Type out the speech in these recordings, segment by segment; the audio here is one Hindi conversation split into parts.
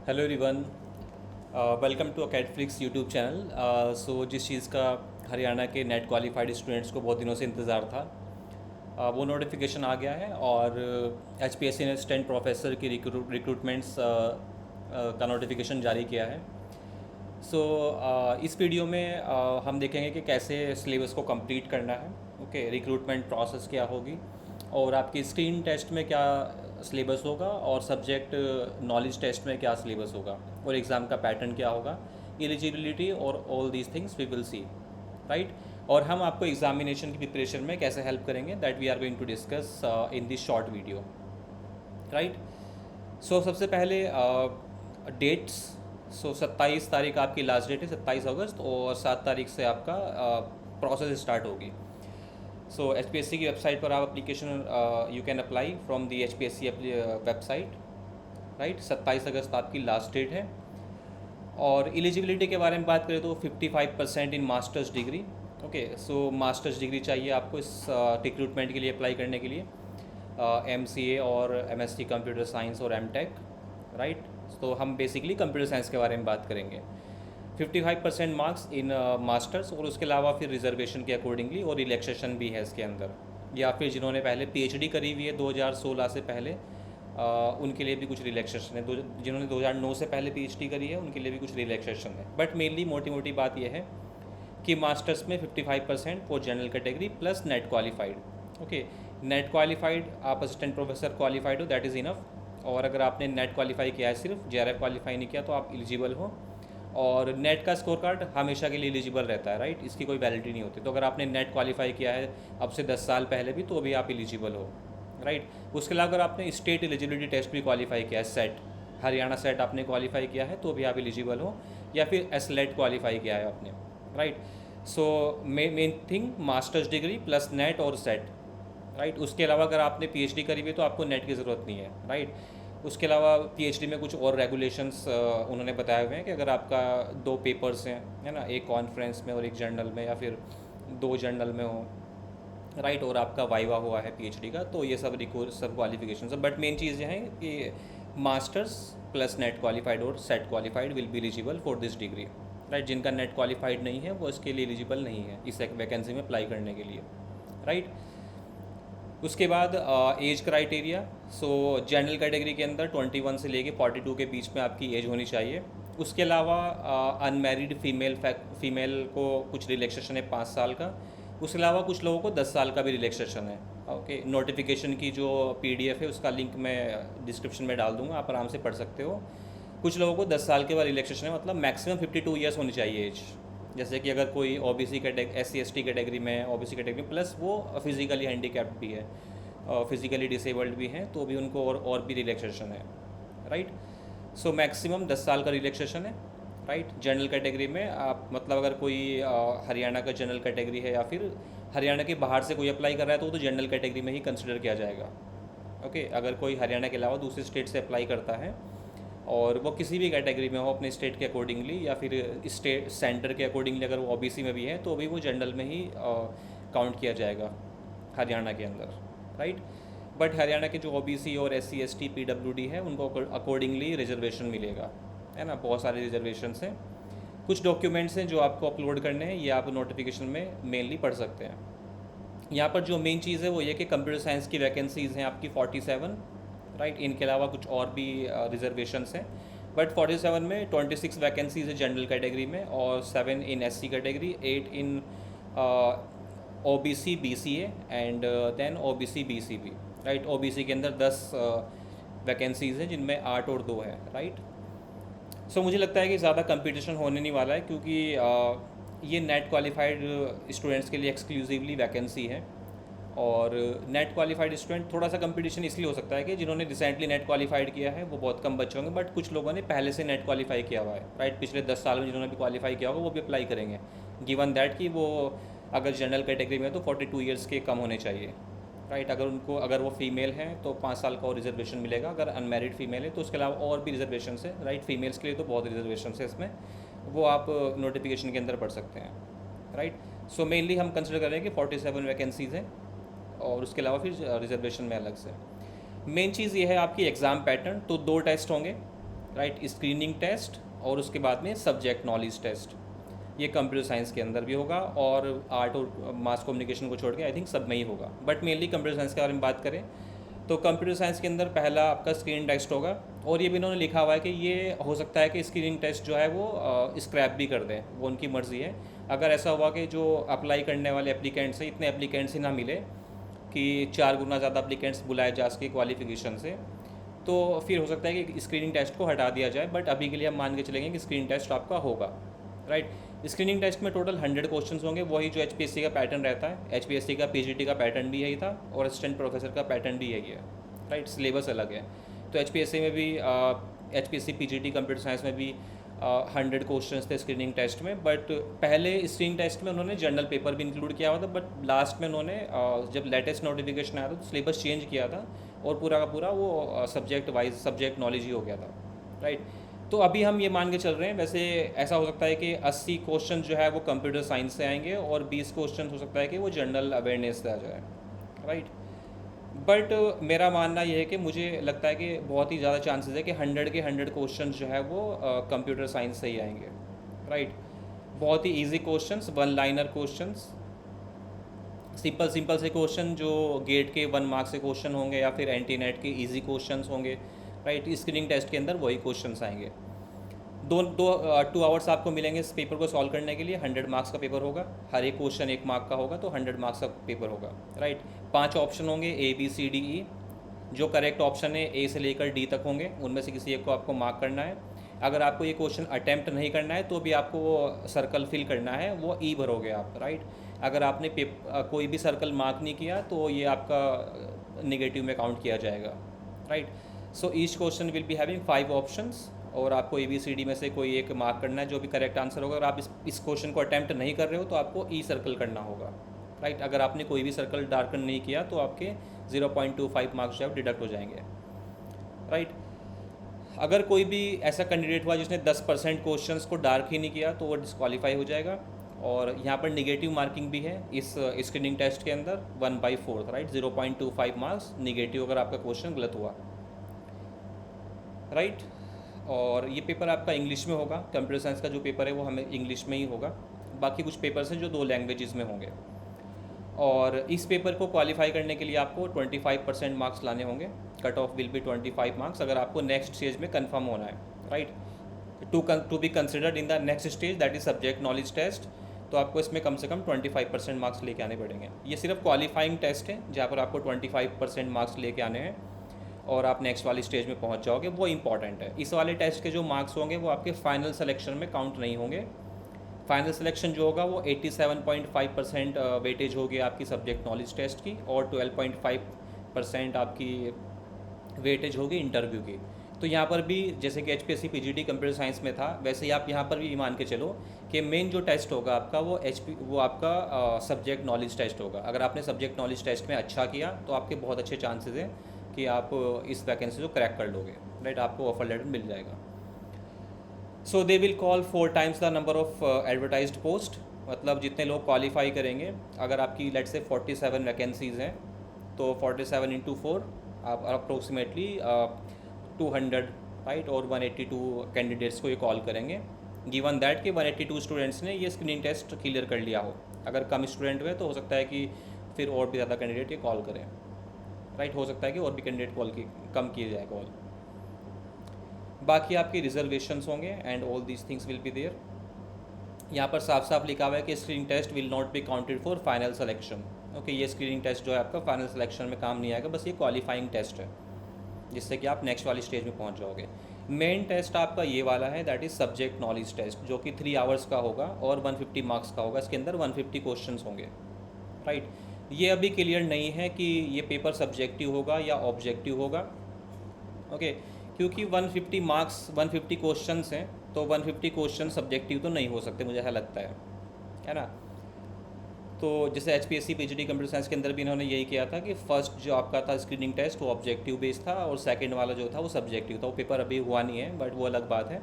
Hello everyone, welcome to Acadflix YouTube channel. So जिस चीज़ का हरियाणा के नेट क्वालिफाइड स्टूडेंट्स को बहुत दिनों से इंतज़ार था, वो नोटिफिकेशन आ गया है और एचपीएससी ने स्टेंट प्रोफेसर की रिक्रूटमेंट्स का नोटिफिकेशन जारी किया है। सो इस वीडियो में हम देखेंगे कि कैसे सिलेबस को कंप्लीट करना है। ओके, रिक्रूटमेंट प्रोसेस क्या होगी और आपकी स्क्रीन टेस्ट में क्या सिलेबस होगा और सब्जेक्ट नॉलेज टेस्ट में क्या सिलेबस होगा और एग्ज़ाम का पैटर्न क्या होगा, एलिजिबिलिटी और all these things we will see, right. और हम आपको एग्जामिनेशन की प्रिपरेशन में कैसे हेल्प करेंगे, that we are going to discuss in this short video, right. So सबसे पहले डेट्स। सो 27 तारीख आपकी लास्ट डेट है, 27 अगस्त, और 7 तारीख से आपका प्रोसेस स्टार्ट होगी। सो एचपीएससी की वेबसाइट पर आप application you can apply from the HPSC website, right. 27 अगस्त आपकी लास्ट डेट है। और एलिजिबिलिटी के बारे में बात करें तो 55% in masters degree. Okay, so masters degree चाहिए आपको इस रिक्रूटमेंट के लिए अप्लाई करने के लिए, एमसीए और एमएससी कंप्यूटर साइंस और एमटेक, राइट। तो हम बेसिकली कंप्यूटर साइंस के बारे में बात करेंगे। 55% मार्क्स इन मास्टर्स, और उसके अलावा फिर रिजर्वेशन के अकॉर्डिंगली और रिलैक्सेशन भी है इसके अंदर, या फिर जिन्होंने पहले पीएचडी करी हुई है 2016 से पहले, उनके लिए भी कुछ रिलैक्सेशन है। जिन्होंने 2009 से पहले पीएचडी करी है उनके लिए भी कुछ रिलैक्सेशन है। बट मेनली मोटी मोटी बात यह है कि मास्टर्स में 55% for general category plus net qualified. Okay, net qualified आप असिस्टेंट प्रोफेसर क्वालिफाइड हो, दैट इज़ इनफ। और अगर आपने नेट क्वालिफाई किया है, सिर्फ जेआरएफ क्वालिफाई नहीं किया, तो आप एलिजिबल हो। और नेट का स्कोर कार्ड हमेशा के लिए एलिजिबल रहता है, राइट। इसकी कोई वैलिडिटी नहीं होती। तो अगर आपने नेट क्वालिफाई किया है अब से 10 साल पहले भी, तो भी आप एलिजिबल हो, राइट। उसके अलावा अगर आपने स्टेट एलिजिबिलिटी टेस्ट भी क्वालिफाई किया है, सेट, हरियाणा सेट आपने क्वालिफाई किया है, तो भी आप एलिजिबल हो। या फिर एसलेट क्वालिफाई किया है आपने, right. So main thing masters degree plus net और सेट, राइट। उसके अलावा अगर आपने पीएचडी करी हुई है तो आपको नेट की ज़रूरत नहीं है, राइट। उसके अलावा पीएचडी में कुछ और रेगुलेशंस उन्होंने बताए हुए हैं कि अगर आपका 2 पेपर्स हैं, है ना, एक कॉन्फ्रेंस में और एक जर्नल में, या फिर 2 जर्नल में हो, राइट, और आपका वाइवा हुआ है पीएचडी का, तो ये सब क्वालिफिकेशन है। बट मेन चीज़ ये है कि मास्टर्स प्लस नेट क्वालिफाइड और set qualified will be eligible for this degree, right. जिनका नेट क्वालिफाइड नहीं है वो इसके लिए एलिजिबल नहीं है इस वैकेंसी में अप्लाई करने के लिए, राइट। उसके बाद एज क्राइटेरिया। सो जनरल कैटेगरी के अंदर 21 से लेके 42 के बीच में आपकी एज होनी चाहिए। उसके अलावा अनमैरिड फीमेल को कुछ रिलैक्सेशन है 5 साल का। उसके अलावा कुछ लोगों को 10 साल का भी रिलैक्सेशन है। ओके, नोटिफिकेशन की जो पीडीएफ है उसका लिंक मैं डिस्क्रिप्शन में डाल दूंगा, आप आराम से पढ़ सकते हो। कुछ लोगों को 10 साल के बाद रिलैक्सेशन है, मतलब मैक्सिमम 52 ईयर्स होनी चाहिए एज। जैसे कि अगर कोई ओबीसी कैटेगरी, SC/ST कैटेगरी में, ओबीसी कैटेगरी प्लस वो फिजिकली हैंडीकैप्ड भी है, फिजिकली डिसेबल्ड भी हैं, तो भी उनको और भी रिलैक्सेशन है, राइट। सो मैक्सिमम 10 साल का रिलैक्सेशन है, राइट। जनरल कैटेगरी में आप, मतलब अगर कोई हरियाणा का जनरल कैटेगरी है या फिर हरियाणा के बाहर से कोई अप्लाई कर रहा है, तो वो तो जनरल कैटेगरी में ही कंसिडर किया जाएगा। ओके, अगर कोई हरियाणा के अलावा दूसरे स्टेट से अप्लाई करता है और वो किसी भी कैटेगरी में हो अपने स्टेट के अकॉर्डिंगली, या फिर स्टेट सेंटर के अकॉर्डिंगली, अगर वो ओबीसी में भी है तो भी वो जनरल में ही काउंट किया जाएगा हरियाणा के अंदर, राइट। बट हरियाणा के जो ओबीसी और SC/ST PWD है उनको अकॉर्डिंगली रिजर्वेशन मिलेगा, है ना। बहुत सारे रिजर्वेशंस हैं। कुछ डॉक्यूमेंट्स हैं जो आपको अपलोड करने हैं, ये आप नोटिफिकेशन में मेनली पढ़ सकते हैं। यहाँ पर जो मेन चीज़ है वो ये कि कंप्यूटर साइंस की वैकेंसीज़ हैं आपकी 47, राइट। इनके अलावा कुछ और भी रिजर्वेशंस हैं, बट 47 में 26 वैकेंसीज है जनरल कैटेगरी में, और 7 in SC category, 8 in OBC BCA and then OBC BCB, right. OBC के अंदर 10 वैकेंसीज़ हैं जिनमें 8 और 2 है, राइट। सो मुझे लगता है कि ज़्यादा कंपटीशन होने नहीं वाला है, क्योंकि ये नेट क्वालिफाइड स्टूडेंट्स के लिए एक्सक्लूसिवली वैकेंसी है। और नेट क्वालिफाइड स्टूडेंट, थोड़ा सा कंपटीशन इसलिए हो सकता है कि जिन्होंने रिसेंटली नेट क्वालिफाइड किया है वो बहुत कम बच्चे होंगे, बट कुछ लोगों ने पहले से नेट क्वालिफाई किया हुआ है, राइट। पिछले 10 साल में जिन्होंने भी क्वालिफाई किया होगा वो भी अप्लाई करेंगे, गिवन दैट कि वो अगर जनरल कैटेगरी में तो 42 ईयर्स के कम होने चाहिए, राइट। अगर वो फीमेल हैं तो 5 साल का और रिजर्वेशन मिलेगा। अगर अनमैरिड फीमेल है तो उसके अलावा और भी रिजर्वेशन है, राइट। फीमेल्स के लिए तो बहुत रिजर्वेशन है इसमें, वो आप नोटिफिकेशन के अंदर पढ़ सकते हैं, राइट। सो मेनली हम कंसिडर करें कि 47 वैकेंसीज़ हैं, और उसके अलावा फिर रिजर्वेशन में अलग से। मेन चीज़ ये है आपकी एग्ज़ाम पैटर्न। तो 2 टेस्ट होंगे, राइट, स्क्रीनिंग टेस्ट और उसके बाद में सब्जेक्ट नॉलेज टेस्ट, ये कंप्यूटर साइंस के अंदर भी होगा और आर्ट और मास कम्युनिकेशन को छोड़ के आई थिंक सब में ही होगा, बट मेनली कंप्यूटर साइंस के बारे में बात करें तो कंप्यूटर साइंस के अंदर पहला आपका स्क्रीनिंग टेस्ट होगा। और ये भी इन्होंने लिखा हुआ है कि ये हो सकता है कि स्क्रीनिंग टेस्ट जो है वो स्क्रैप भी कर दें, वो उनकी मर्ज़ी है। अगर ऐसा हुआ कि जो अप्लाई करने वाले एप्लीकेंट्स हैं इतने एप्लीकेंट्स ही ना मिले कि 4 गुना ज़्यादा एप्लीकेंट्स बुलाए जा सके क्वालिफिकेशन से, तो फिर हो सकता है कि स्क्रीनिंग टेस्ट को हटा दिया जाए, बट अभी के लिए हम मान के चलेंगे कि स्क्रीनिंग टेस्ट आपका होगा। राइट, स्क्रीनिंग टेस्ट में टोटल 100 क्वेश्चंस होंगे, वही जो एचपीएससी का पैटर्न रहता है। एचपीएससी का पीजीटी का पैटर्न भी यही था और असिस्टेंट प्रोफेसर का पैटर्न भी यही है। राइट, सिलेबस अलग है। तो एचपीएससी में भी एचपीएससी पीजीटी कंप्यूटर साइंस में भी 100 क्वेश्चंस थे स्क्रीनिंग टेस्ट में, बट पहले स्क्रीनिंग टेस्ट में उन्होंने जनरल पेपर भी इंक्लूड किया हुआ था, बट लास्ट में उन्होंने जब लेटेस्ट नोटिफिकेशन आया था तो सिलेबस चेंज किया था और पूरा का पूरा वो सब्जेक्ट वाइज सब्जेक्ट नॉलेज ही हो गया था। राइट, तो अभी हम ये मान के चल रहे हैं, वैसे ऐसा हो सकता है कि 80 क्वेश्चन जो है वो कंप्यूटर साइंस से आएंगे और 20 क्वेश्चन हो सकता है कि वो जनरल अवेयरनेस से आ जाए। राइट, बट मेरा मानना ये है कि मुझे लगता है कि बहुत ही ज़्यादा चांसेस है कि 100 के 100 क्वेश्चन जो है वो कंप्यूटर साइंस से ही आएंगे। राइट, बहुत ही easy questions, one liner questions, simple से क्वेश्चन जो गेट के 1 मार्क्स से क्वेश्चन होंगे या फिर एंटी नेट के इजी क्वेश्चंस होंगे। राइट, स्क्रीनिंग टेस्ट के अंदर वही क्वेश्चंस आएंगे। 2 आवर्स आपको मिलेंगे इस पेपर को सॉल्व करने के लिए। 100 मार्क्स का पेपर होगा, हर एक क्वेश्चन 1 मार्क का होगा, तो 100 मार्क्स का पेपर होगा। राइट, 5 ऑप्शन होंगे ABCDE, जो करेक्ट ऑप्शन है A से लेकर D तक होंगे, उनमें से किसी एक को आपको मार्क करना है। अगर आपको ये क्वेश्चन अटैम्प्ट नहीं करना है तो भी आपको वो सर्कल फिल करना है, वो E भरोगे आप। राइट, अगर आपने कोई भी सर्कल मार्क नहीं किया तो ये आपका नेगेटिव में काउंट किया जाएगा। Right, so each question will be having 5 options और आपको ABCD में से कोई एक मार्क करना है, जो भी करेक्ट आंसर होगा। अगर आप इस क्वेश्चन को अटैम्प्ट नहीं कर रहे हो तो आपको E सर्कल करना होगा। राइट, अगर आपने कोई भी सर्कल डार्कन नहीं किया तो आपके 0.25 मार्क्स जो है डिडक्ट हो जाएंगे। राइट, अगर कोई भी ऐसा कैंडिडेट हुआ जिसने 10% क्वेश्चंस को डार्क ही नहीं किया तो वो डिस्क्वालीफाई हो जाएगा। और यहाँ पर निगेटिव मार्किंग भी है इस स्क्रीनिंग टेस्ट के अंदर 1/4। राइट, 0.25 मार्क्स निगेटिव अगर आपका क्वेश्चन गलत हुआ। राइट, और ये पेपर आपका इंग्लिश में होगा। कंप्यूटर साइंस का जो पेपर है वो हमें इंग्लिश में ही होगा। बाकी कुछ पेपर्स हैं जो 2 लैंग्वेजेस में होंगे। और इस पेपर को क्वालिफाई करने के लिए आपको 25% मार्क्स लाने होंगे। Cut off will be 25 marks अगर आपको नेक्स्ट स्टेज में कंफर्म होना है। Right, to be considered in the next stage that is subject knowledge test, तो आपको इसमें कम से कम 25% मार्क्स लेके आने पड़ेंगे। ये सिर्फ क्वालिफाइंग टेस्ट है जहाँ पर आपको 25% मार्क्स लेके आने हैं और आप नेक्स्ट वाली स्टेज में पहुँच जाओगे, वो इंपॉर्टेंट है। इस वाले टेस्ट के जो मार्क्स होंगे वो आपके फाइनल सिलेक्शन में काउंट नहीं होंगे। फाइनल सिलेक्शन जो होगा वो 87.5% वेटेज होगी आपकी सब्जेक्ट नॉलेज टेस्ट की और 12.5% आपकी वेटेज होगी इंटरव्यू की। तो यहाँ पर भी जैसे कि HPSC PGT कंप्यूटर साइंस में था, वैसे ही आप यहाँ पर भी मान के चलो कि मेन जो टेस्ट होगा आपका वो आपका सब्जेक्ट नॉलेज टेस्ट होगा। अगर आपने सब्जेक्ट नॉलेज टेस्ट में अच्छा किया तो आपके बहुत अच्छे चांसेस हैं कि आप इस वैकेंसी को क्रैक कर लोगे। राइट, आपको ऑफर लेटर मिल जाएगा। So they will call 4 times the number of advertised post, मतलब जितने लोग क्वालिफाई करेंगे। अगर आपकी लेट से 47 वैकेंसीज़ हैं तो 47 × 4 आप अप्रोक्सीमेटली 200 राइट और 182 कैंडिडेट्स को ये कॉल करेंगे, गिवन दैट कि 182 स्टूडेंट्स ने ये स्क्रीनिंग टेस्ट क्लियर कर लिया हो। अगर कम स्टूडेंट हुए तो हो सकता है कि फिर और भी ज़्यादा कैंडिडेट ये कॉल करें। राइट, हो सकता है कि और भी कैंडिडेट कम किए जाए कॉल। बाकी आपकी रिजर्वेशंस होंगे and all these things will be there. यहाँ पर साफ साफ लिखा हुआ है कि screening test will not be counted for final selection. Okay, ये स्क्रीनिंग टेस्ट जो है आपका फाइनल सिलेक्शन में काम नहीं आएगा, बस ये क्वालिफाइंग टेस्ट है जिससे कि आप नेक्स्ट वाली स्टेज में पहुँच जाओगे। मेन टेस्ट आपका ये वाला है, that is subject knowledge test, जो कि 3 आवर्स का होगा और 150 मार्क्स का होगा। इसके अंदर 150 क्वेश्चन होंगे। राइट, ये अभी क्लियर नहीं है कि ये पेपर सब्जेक्टिव होगा या ऑब्जेक्टिव होगा। ओके, क्योंकि 150 मार्क्स 150 क्वेश्चंस हैं तो 150 क्वेश्चन सब्जेक्टिव तो नहीं हो सकते, मुझे ऐसा लगता है ना। तो जैसे HPSC PGT कंप्यूटर साइंस के अंदर भी इन्होंने यही किया था कि फर्स्ट जो आपका था स्क्रीनिंग टेस्ट वो ऑब्जेक्टिव बेस्ड था और सेकंड वाला जो था वो सब्जेक्टिव था। वो पेपर अभी हुआ नहीं है बट वो अलग बात है।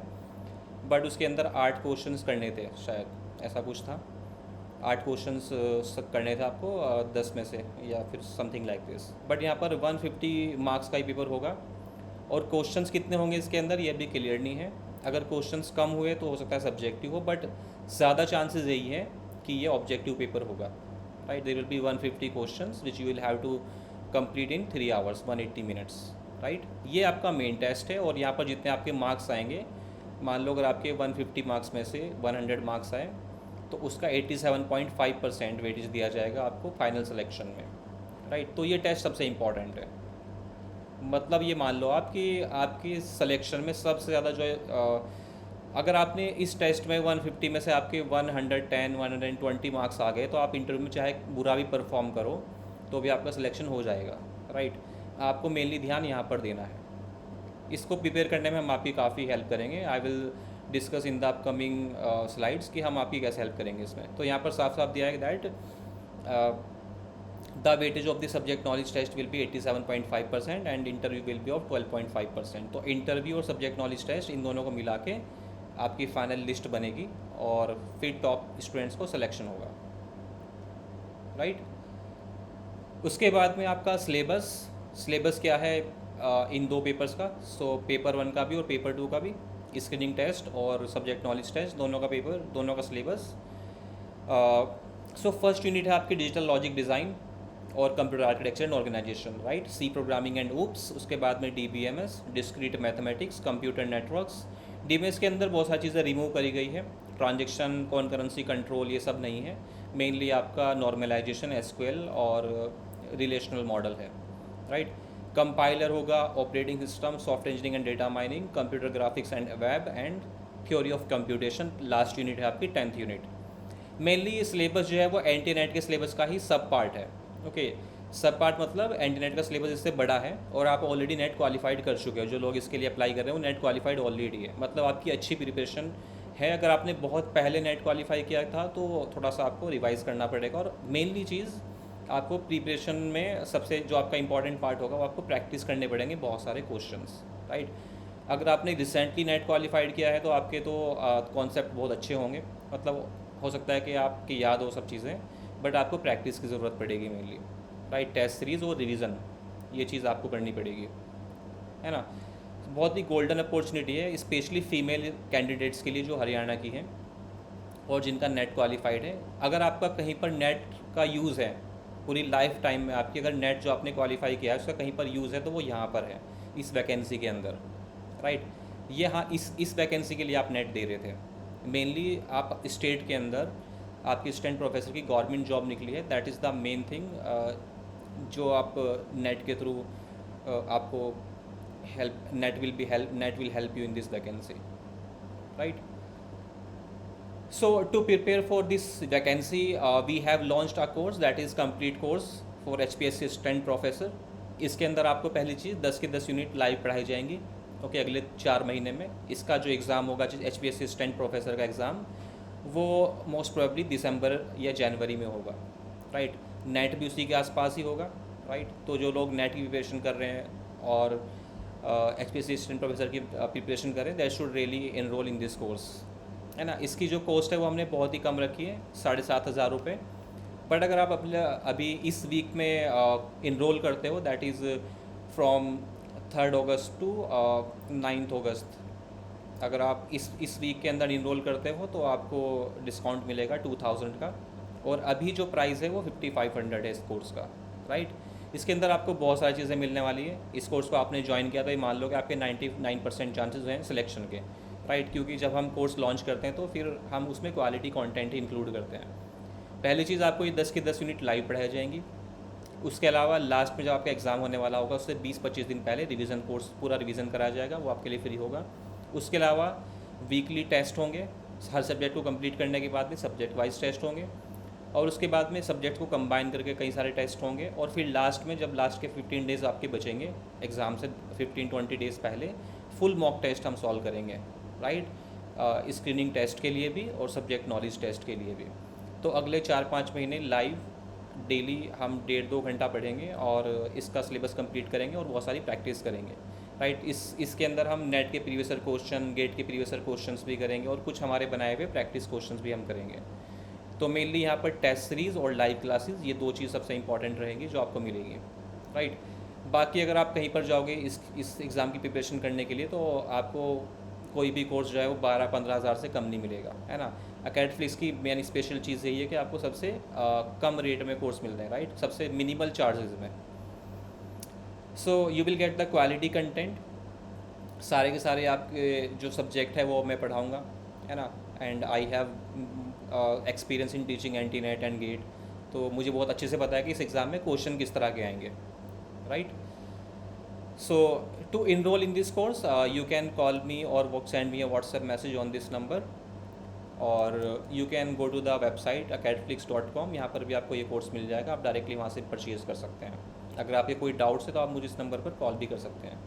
बट उसके अंदर 8 क्वेश्चंस करने थे, शायद ऐसा कुछ था। 8 क्वेश्चंस करने थे आपको 10 में से या फिर समथिंग लाइक दिस। बट यहाँ पर 150 मार्क्स का ही पेपर होगा और क्वेश्चंस कितने होंगे इसके अंदर ये भी क्लियर नहीं है। अगर क्वेश्चंस कम हुए तो हो सकता है सब्जेक्टिव हो, बट ज़्यादा चांसेस यही है कि ये ऑब्जेक्टिव पेपर होगा, right. There will be 150 questions which you will have to complete in 3 hours 180 minutes, right. ये आपका मेन टेस्ट है और यहाँ पर जितने आपके मार्क्स आएंगे, मान लो अगर आपके 150 मार्क्स में से 100 मार्क्स आए तो उसका 87.5% वेटेज दिया जाएगा आपको फाइनल सिलेक्शन में, राइट। तो ये टेस्ट सबसे इम्पॉर्टेंट है। मतलब ये मान लो आप कि आपकी सिलेक्शन में सबसे ज़्यादा जो है अगर आपने इस टेस्ट में 150 में से आपके 110 120 मार्क्स आ गए तो आप इंटरव्यू में चाहे बुरा भी परफॉर्म करो तो भी आपका सिलेक्शन हो जाएगा, राइट। आपको मेनली ध्यान यहाँ पर देना है। इसको प्रिपेयर करने में हम आपकी काफ़ी हेल्प करेंगे। I will discuss in the upcoming slides कि हम आपकी कैसे हेल्प करेंगे इसमें। तो यहाँ पर साफ साफ दिया है that the weightage of the subject knowledge test will be 87.5% and interview will be of 12.5%। तो इंटरव्यू और सब्जेक्ट नॉलेज टेस्ट इन दोनों को मिला के आपकी फाइनल लिस्ट बनेगी और फिर टॉप स्टूडेंट्स को सिलेक्शन होगा, राइट। उसके बाद में आपका सिलेबस क्या है इन 2 पेपर्स का। सो पेपर 1 का भी और पेपर 2 का भी, स्क्रीनिंग टेस्ट और सब्जेक्ट नॉलेज टेस्ट दोनों का पेपर, दोनों का सिलेबस। सो फर्स्ट यूनिट है आपकी डिजिटल लॉजिक डिज़ाइन और computer architecture and organisation, right. C programming and OOPs. उसके बाद में DBMS, discrete mathematics, computer networks. DBMS के अंदर बहुत सारी चीज़ें रिमूव करी गई है, ट्रांजेक्शन, कॉन्करेंसी कंट्रोल, ये सब नहीं है। मेनली आपका नॉर्मलाइजेशन, SQL और रिलेशनल मॉडल है, राइट। कंपाइलर होगा, operating system, software engineering and data mining, computer graphics and web and theory of computation. Last unit है आपकी 10th यूनिट। मेनली ये सिलेबस जो है वो NT-NET के सिलेबस का ही सब पार्ट है, ओके। सब पार्ट मतलब NT-NET का सिलेबस इससे बड़ा है और आप ऑलरेडी नेट क्वालिफाइड कर चुके हो। जो लोग इसके लिए अप्लाई कर रहे हैं वो नेट क्वालिफाइड ऑलरेडी है, मतलब आपकी अच्छी प्रिपरेशन है। अगर आपने बहुत पहले नेट क्वालिफाई किया था तो थोड़ा सा आपको रिवाइज करना पड़ेगा। और मेनली चीज़ आपको प्रिपरेशन में सबसे जो आपका इंपॉर्टेंट पार्ट होगा वो आपको प्रैक्टिस करने पड़ेंगे बहुत सारे क्वेश्चंस, राइट। अगर आपने रिसेंटली नेट क्वालिफाइड किया है तो आपके तो कॉन्सेप्ट बहुत अच्छे होंगे, मतलब हो सकता है कि आपकी याद हो सब चीज़ें, बट आपको प्रैक्टिस की ज़रूरत पड़ेगी मेनली, राइट। टेस्ट सीरीज़ और रिवीजन, ये चीज़ आपको करनी पड़ेगी, है ना। बहुत ही गोल्डन अपॉर्चुनिटी है स्पेशली फीमेल कैंडिडेट्स के लिए जो हरियाणा की हैं और जिनका नेट क्वालिफाइड है। अगर आपका कहीं पर नेट का यूज़ है पूरी लाइफ टाइम में, आपकी अगर नेट जो आपने क्वालिफाई किया है उसका कहीं पर यूज़ है तो वो यहाँ पर है इस वैकेंसी के अंदर, राइट। ये हाँ इस वैकेंसी के लिए आप नेट दे रहे थे। मेनली आप स्टेट के अंदर आपकी असिस्टेंट प्रोफेसर की गवर्नमेंट जॉब निकली है, that is the main thing जो आप नेट के थ्रू आपको net will help you in this vacancy, right. So to prepare for this vacancy, we have launched a course that is complete course for HPSC assistant professor। इसके अंदर आपको पहली चीज़ 10 के 10 यूनिट लाइव पढ़ाई जाएंगी, ओके, अगले 4 महीने में। इसका जो एग्ज़ाम होगा HPSC assistant professor का एग्ज़ाम वो मोस्ट प्रोबेबली दिसंबर या जनवरी में होगा, राइट। नेट भी उसी के आसपास ही होगा, राइट। तो जो लोग नेट की प्रिपरेशन कर रहे हैं और HPSC assistant professor की प्रिपरेशन कर रहे हैं, they should really enrol in this course, है ना। इसकी जो कॉस्ट है वो हमने बहुत ही कम रखी है, 7,500 रुपये। बट अगर आप अभी इस वीक में इनरोल करते हो, that is from 3 August to 9 August, अगर आप इस वीक के अंदर इनरोल करते हो तो आपको डिस्काउंट मिलेगा 2000 का। और अभी जो प्राइस है वो 5500 है इस कोर्स का, राइट। इसके अंदर आपको बहुत सारी चीज़ें मिलने वाली है। इस कोर्स को आपने ज्वाइन किया तो ये मान लो कि आपके 99% चांसेस हैं सिलेक्शन के, राइट। क्योंकि जब हम कोर्स लॉन्च करते हैं तो फिर हम उसमें क्वालिटी कंटेंट ही इंक्लूड करते हैं। पहली चीज़ आपको ये 10 के 10 यूनिट लाइव पढ़ाई जाएंगी। उसके अलावा लास्ट में जब आपका एग्ज़ाम होने वाला होगा उससे 20-25 दिन पहले रिवीजन कोर्स पूरा रिवीजन कराया जाएगा, वो आपके लिए फ्री होगा। उसके अलावा वीकली टेस्ट होंगे, हर सब्जेक्ट को कंप्लीट करने के बाद में सब्जेक्ट वाइज टेस्ट होंगे और उसके बाद में सब्जेक्ट को कंबाइन करके कई सारे टेस्ट होंगे। और फिर लास्ट में जब लास्ट के 15 डेज़ आपके बचेंगे एग्ज़ाम से 15-20 डेज़ पहले फुल मॉक टेस्ट हम सॉल्व करेंगे, राइट। स्क्रीनिंग टेस्ट के लिए भी और सब्जेक्ट नॉलेज टेस्ट के लिए भी। तो अगले 4-5 महीने लाइव डेली हम 1.5-2 घंटा पढ़ेंगे और इसका सिलेबस कंप्लीट करेंगे और बहुत सारी प्रैक्टिस करेंगे, राइट। इसके अंदर हम नेट के प्रीवियस ईयर क्वेश्चन, गेट के प्रीवियस ईयर क्वेश्चंस भी करेंगे और कुछ हमारे बनाए हुए प्रैक्टिस क्वेश्चंस भी हम करेंगे। तो मेनली यहाँ पर टेस्ट सीरीज़ और लाइव क्लासेस, ये 2 चीज़ सबसे इंपॉर्टेंट रहेंगी जो आपको मिलेगी, राइट। बाकी अगर आप कहीं पर जाओगे इस एग्ज़ाम की प्रिपरेशन करने के लिए, तो आपको कोई भी कोर्स जो है वो 12-15 हज़ार से कम नहीं मिलेगा, है ना। अकेडफ्लिक्स की मेन स्पेशल चीज़ यही है कि आपको सबसे कम रेट में कोर्स मिल रहे हैं, राइट, सबसे मिनिमल चार्जेस में। So you will get the quality content, सारे के सारे आपके जो सब्जेक्ट है वो मैं पढ़ाऊँगा, है ना। And I have experience in teaching एंटी नेट एंड गेट, तो मुझे बहुत अच्छे से पता है कि इस एग्ज़ाम में क्वेश्चन किस तरह के आएंगे, right. So to enroll in this course, you can call me or send me a WhatsApp message on this number, और you can go to the website acadflix.com। यहाँ पर भी आपको ये कोर्स मिल जाएगा, आप डायरेक्टली वहाँ से परचेज़ कर सकते हैं। अगर आपके कोई डाउट्स है तो आप मुझे इस नंबर पर कॉल भी कर सकते हैं।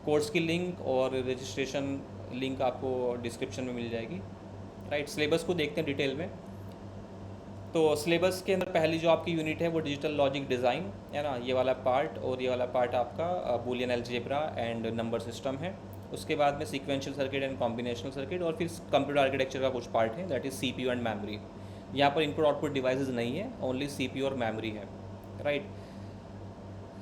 कोर्स की लिंक और रजिस्ट्रेशन लिंक आपको डिस्क्रिप्शन में मिल जाएगी, राइट। सिलेबस को देखते हैं डिटेल में। तो सिलेबस के अंदर पहली जो आपकी यूनिट है वो डिजिटल लॉजिक डिज़ाइन, है ना, ये वाला पार्ट, और ये वाला पार्ट आपका Boolean algebra and number system है। उसके बाद में sequential circuit and combinational circuit, और फिर कंप्यूटर आर्किटेक्चर का कुछ पार्ट है, that is CPU and memory. यहाँ पर इनपुट आउटपुट डिवाइसेस नहीं है, ओनली सीपीयू और मेमोरी है, right.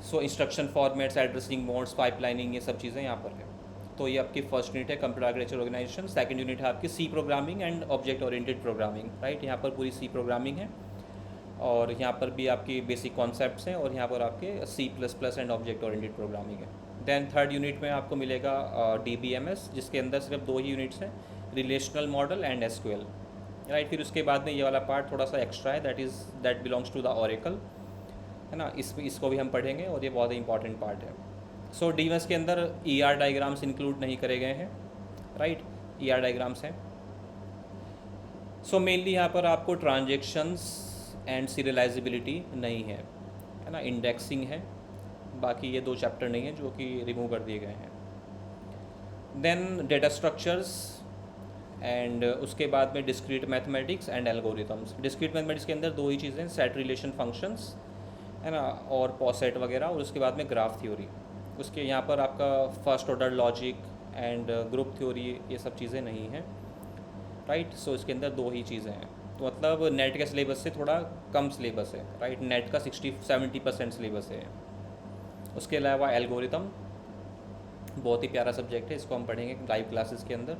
So instruction formats, addressing modes, pipelining, ये सब चीज़ें यहाँ पर है। तो ये आपकी फर्स्ट यूनिट है computer architecture organisation. Second unit है आपकी सी programming and object oriented programming, right. यहाँ पर पूरी सी प्रोग्रामिंग है, और यहाँ पर भी आपकी बेसिक कॉन्सेप्ट्स हैं, और यहाँ पर आपके C++ and object oriented programming है। देन थर्ड यूनिट में आपको मिलेगा DBMS, जिसके अंदर सिर्फ 2 ही यूनिट्स हैं, relational model and SQL, right. फिर उसके बाद में ये वाला पार्ट थोड़ा सा एक्स्ट्रा है, that belongs to the Oracle, है ना। इसको भी हम पढ़ेंगे, और ये बहुत ही इंपॉर्टेंट पार्ट है। सो DBMS के अंदर ER डायग्राम्स इंक्लूड नहीं करे गए हैं, राइट, ER डायग्राम्स हैं। सो मेनली यहाँ पर आपको ट्रांजेक्शन्स एंड सीरियलाइजेबिलिटी नहीं है ना, इंडेक्सिंग है। बाकी ये 2 चैप्टर नहीं है जो कि रिमूव कर दिए गए हैं। देन डेटा स्ट्रक्चर्स, एंड उसके बाद में discrete mathematics and algorithms. Discrete mathematics के अंदर 2 ही चीज़ें, सेट रिलेशन फंक्शंस, है ना, और पॉसेट वगैरह, और उसके बाद में ग्राफ थ्योरी। उसके यहाँ पर आपका first order logic and group theory, ये सब चीज़ें नहीं हैं, राइट। सो इसके अंदर 2 ही चीज़ें हैं, तो मतलब नेट के सिलेबस से थोड़ा कम सिलेबस है, राइट। नेट का 60-70% सिलेबस है। उसके अलावा एल्गोरिथम बहुत ही प्यारा सब्जेक्ट है, इसको हम पढ़ेंगे लाइव क्लासेस के अंदर।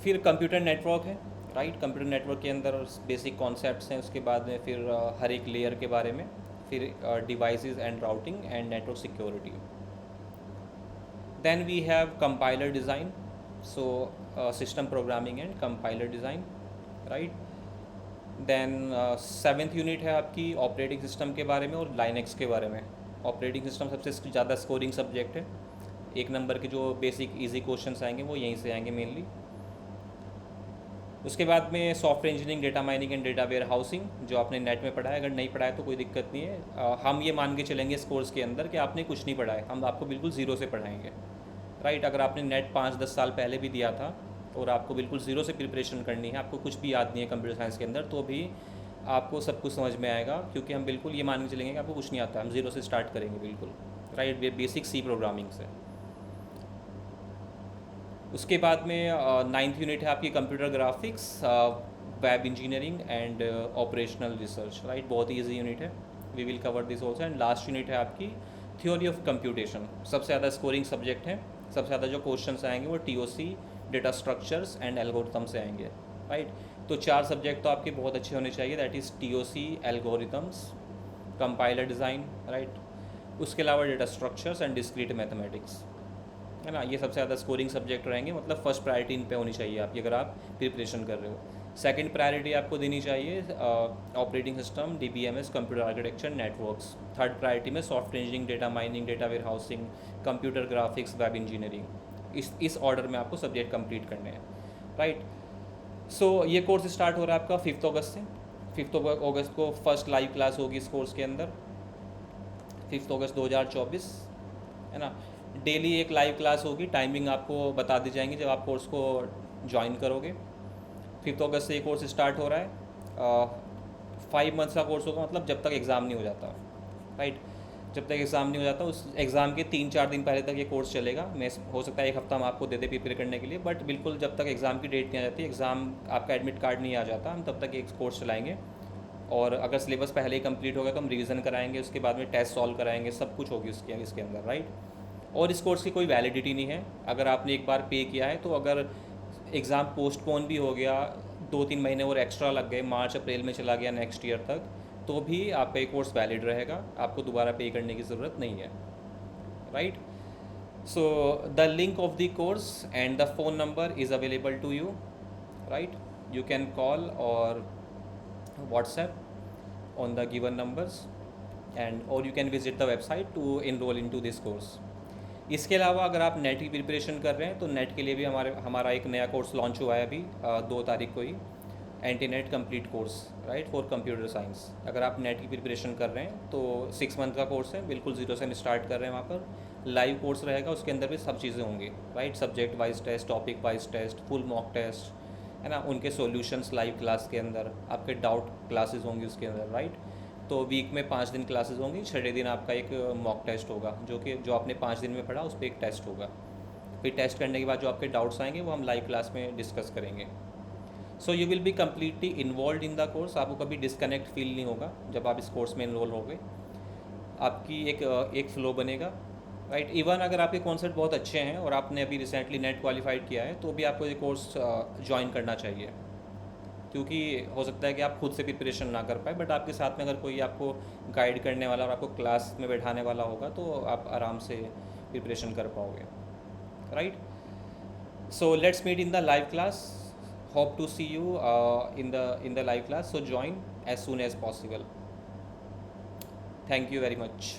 फिर कंप्यूटर नेटवर्क है, राइट। कंप्यूटर नेटवर्क के अंदर बेसिक कॉन्सेप्ट्स हैं, उसके बाद में फिर हर एक लेयर के बारे में, फिर devices and routing and network security. Then we have compiler design, so system programming and compiler design, right. Then 7th unit है आपकी ऑपरेटिंग सिस्टम के बारे में और लाइनक्स के बारे में। ऑपरेटिंग सिस्टम सबसे ज़्यादा स्कोरिंग सब्जेक्ट है, 1 नंबर के जो बेसिक इजी क्वेश्चंस आएंगे वो यहीं से आएंगे मेनली। उसके बाद में software engineering, data mining and data warehousing, जो आपने नेट में पढ़ा है। अगर नहीं पढ़ा है तो कोई दिक्कत नहीं है, हम ये मान के चलेंगे इस कोर्स के अंदर कि आपने कुछ नहीं पढ़ा है, हम आपको बिल्कुल ज़ीरो से पढ़ाएंगे, राइट। अगर आपने नेट 5-10 साल पहले भी दिया था और आपको बिल्कुल ज़ीरो से प्रिपरेशन करनी है, आपको कुछ भी याद नहीं है कंप्यूटर साइंस के अंदर, तो भी आपको सब कुछ समझ में आएगा, क्योंकि हम बिल्कुल ये मान के चलेंगे कि आपको कुछ नहीं आता, हम ज़ीरो से स्टार्ट करेंगे बिल्कुल, राइट, बेसिक सी प्रोग्रामिंग से। उसके बाद में 9th यूनिट है आपकी computer graphics, web engineering and operational research, right. बहुत ही ईजी यूनिट है, we will cover this also. And last unit है आपकी थ्योरी ऑफ कंप्यूटेशन, सबसे ज़्यादा स्कोरिंग सब्जेक्ट है, सबसे ज़्यादा जो क्वेश्चंस आएंगे वो TOC, data structures and algorithm से आएंगे, राइट। तो 4 सब्जेक्ट तो आपके बहुत अच्छे होने चाहिए, that is TOC, algorithms, compiler design, right. उसके अलावा data structures and discrete mathematics, है ना। ये सबसे ज़्यादा स्कोरिंग सब्जेक्ट रहेंगे, मतलब फर्स्ट प्रायोरिटी इन पे होनी चाहिए आपकी अगर आप प्रिपरेशन कर रहे हो। सेकंड प्रायोरिटी आपको देनी चाहिए operating system, DBMS, computer architecture, networks. Third priority में software engineering, data mining, data warehousing, computer graphics, web engineering. इस ऑर्डर में आपको सब्जेक्ट कंप्लीट करने हैं, राइट। सो ये कोर्स स्टार्ट हो रहा है आपका 5 अगस्त से। 5 अगस्त को फर्स्ट लाइव क्लास होगी इस कोर्स के अंदर, 5 अगस्त 2024, है ना। डेली एक लाइव क्लास होगी, टाइमिंग आपको बता दी जाएंगी जब आप कोर्स को ज्वाइन करोगे। 5 अगस्त से ये कोर्स स्टार्ट हो रहा है, 5 मंथ्स का कोर्स होगा, मतलब जब तक एग्ज़ाम नहीं हो जाता, राइट। जब तक एग्ज़ाम नहीं हो जाता, उस एग्ज़ाम के 3-4 दिन पहले तक ये कोर्स चलेगा। मैं हो सकता है 1 हफ्ता हम आपको दे दे प्रिपेयर करने के लिए, बट बिल्कुल जब तक एग्ज़ाम की डेट नहीं आ जाती, एग्ज़ाम आपका एडमिट कार्ड नहीं आ जाता, हम तब तक एक कोर्स चलाएँगे। और अगर सिलेबस पहले ही कंप्लीट होगा तो हम रिवीजन कराएंगे, उसके बाद में टेस्ट सॉल्व कराएंगे, सब कुछ होगी इसके अंदर, राइट। और इस कोर्स की कोई वैलिडिटी नहीं है। अगर आपने एक बार पे किया है तो अगर एग्ज़ाम पोस्टपोन भी हो गया, 2-3 महीने और एक्स्ट्रा लग गए, मार्च अप्रैल में चला गया नेक्स्ट ईयर तक, तो भी आपका ये कोर्स वैलिड रहेगा, आपको दोबारा पे करने की ज़रूरत नहीं है, right. So the link of the course and the phone number is available to you, right? You can call or WhatsApp on the given numbers, and or you can visit the website to enroll into this course. इसके अलावा अगर आप नेट की प्रिपरेशन कर रहे हैं तो नेट के लिए भी हमारा एक नया कोर्स लॉन्च हुआ है अभी 2 तारीख को ही, NTA NET complete course, right, for computer science. अगर आप नेट की प्रिपरेशन कर रहे हैं तो 6 मंथ का कोर्स है, बिल्कुल ज़ीरो से हम स्टार्ट कर रहे हैं। वहाँ पर लाइव कोर्स रहेगा, उसके अंदर भी सब चीज़ें होंगी, right, subject wise test, topic wise test, full mock test, है ना, उनके सॉल्यूशंस लाइव क्लास के अंदर, आपके डाउट क्लासेस होंगी उसके अंदर, राइट। तो वीक में 5 दिन क्लासेस होंगी, 6वें दिन आपका एक मॉक टेस्ट होगा, जो आपने 5 दिन में पढ़ा उस पर एक टेस्ट होगा। फिर टेस्ट करने के बाद जो आपके डाउट्स आएंगे वो हम लाइव क्लास में डिस्कस करेंगे। So you will be completely involve in the course. आपको कभी डिस्कनेक्ट फील नहीं होगा जब आप इस कोर्स में इनरोल होगे। आपकी एक फ्लो बनेगा, राइट। इवन अगर आपके कॉन्सेप्ट बहुत अच्छे हैं और आपने अभी रिसेंटली नेट क्वालिफाइड किया है तो भी आपको ये कोर्स ज्वाइन करना चाहिए, क्योंकि हो सकता है कि आप खुद से प्रिपरेशन ना कर पाए, बट आपके साथ में अगर कोई आपको गाइड करने वाला और आपको क्लास में बैठाने वाला होगा तो आप आराम से प्रिपरेशन कर पाओगे, right. So let's meet in the live class. Hope to see you in the live class. So join as soon as possible. Thank you very much.